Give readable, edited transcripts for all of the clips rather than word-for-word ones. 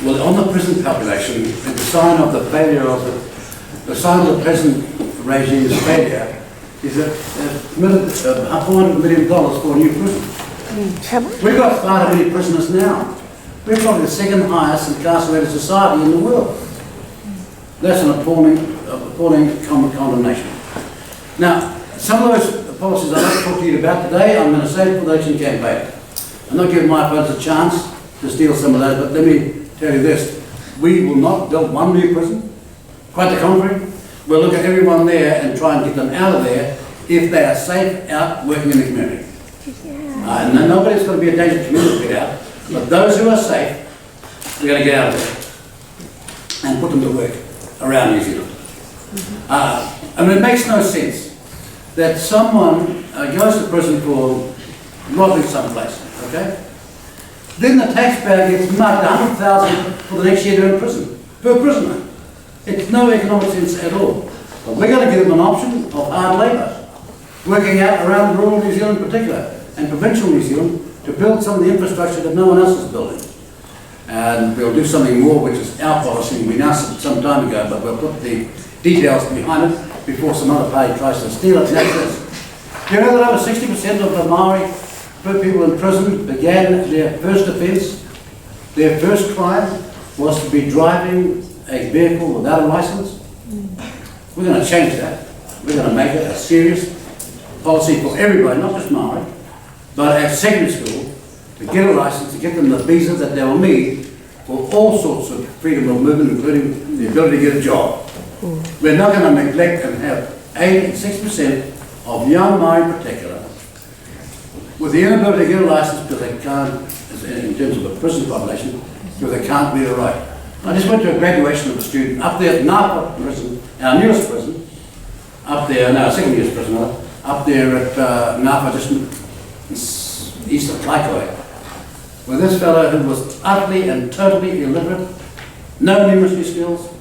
Well, on the prison population, the sign of the failure of the sign of the prison regime's failure is that they've committed $400 million for a new prison. We've got far too many prisoners now. We're probably the second highest incarcerated society in the world. That's an appalling condemnation. Now, some of those policies I'd like to talk to you about today, I'm going to save for the election campaign. I'm not giving my opponents a chance to steal some of those, but let me tell you this. We will not build one new prison. Quite the contrary. We'll look at everyone there and try and get them out of there if they are safe out working in the community. And nobody's going to be a danger to community to get out, but those who are safe, we're going to get out of there and put them to work around New Zealand. I mean, it makes no sense that someone goes to prison for robbing someplace, okay? Then the taxpayer gets mugged $100,000 for the next year they're in prison, per prisoner. It's no economic sense at all. But we're going to give them an option of hard labour, working out around rural New Zealand in particular, and provincial New Zealand, to build some of the infrastructure that no one else is building. And we'll do something more, which is our policy. We announced it some time ago, but we'll put the details behind it before some other party tries to steal it. Do you know that over 60% of the Maori people in prison began their first offence, their first crime was to be driving a vehicle without a licence? We're going to change that. We're going to make it a serious policy for everybody, not just Maori, but at secondary school, to get a licence, to get them the visa that they will need for all sorts of freedom of movement, including the ability to get a job. We're not going to neglect and have 86% of young Maori in particular with the inability to get a licence because they can't, in terms of the prison population, because they can't read or write. I just went to a graduation of a student up there at Napa prison, our newest prison, up there, no, second newest prison, up there at Napa, just east of Kaikoai, where this fellow who was utterly and totally illiterate, no numeracy skills,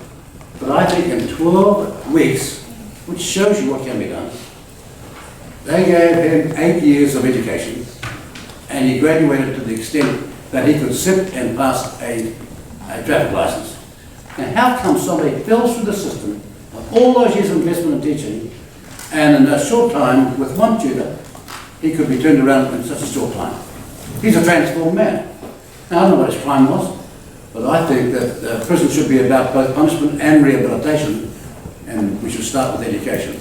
but I think in 12 weeks, which shows you what can be done, they gave him 8 years of education, and he graduated to the extent that he could sit and pass a traffic licence. Now, how come somebody falls through the system of all those years of investment in teaching, and in a short time, with one tutor, he could be turned around in such a short time? He's a transformed man. Now, I don't know what his crime was, but I think that prison should be about both punishment and rehabilitation, and we should start with education.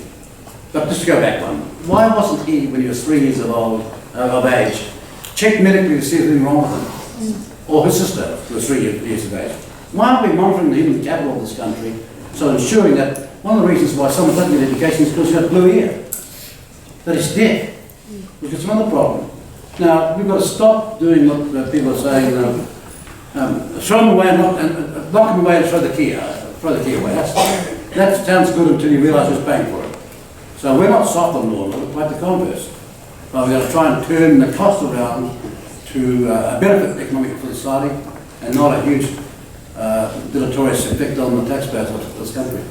But just to go back one, why wasn't he, when he was 3 years of age, checked medically to see if there's anything wrong with him? Or his sister, who was 3 years of age? Why aren't we monitoring the human capital of this country, so ensuring that one of the reasons why someone's looking at education is because he's got blue ear, that he's deaf, which is another problem. Now, we've got to stop doing what people are saying, throw them away and lock them away and throw the key away. That sounds good until you realise who's paying for it. So we're not soft on law, we're quite the converse. But we're going to try and turn the cost around to a benefit economically for society and not a huge deleterious effect on the taxpayers of this country.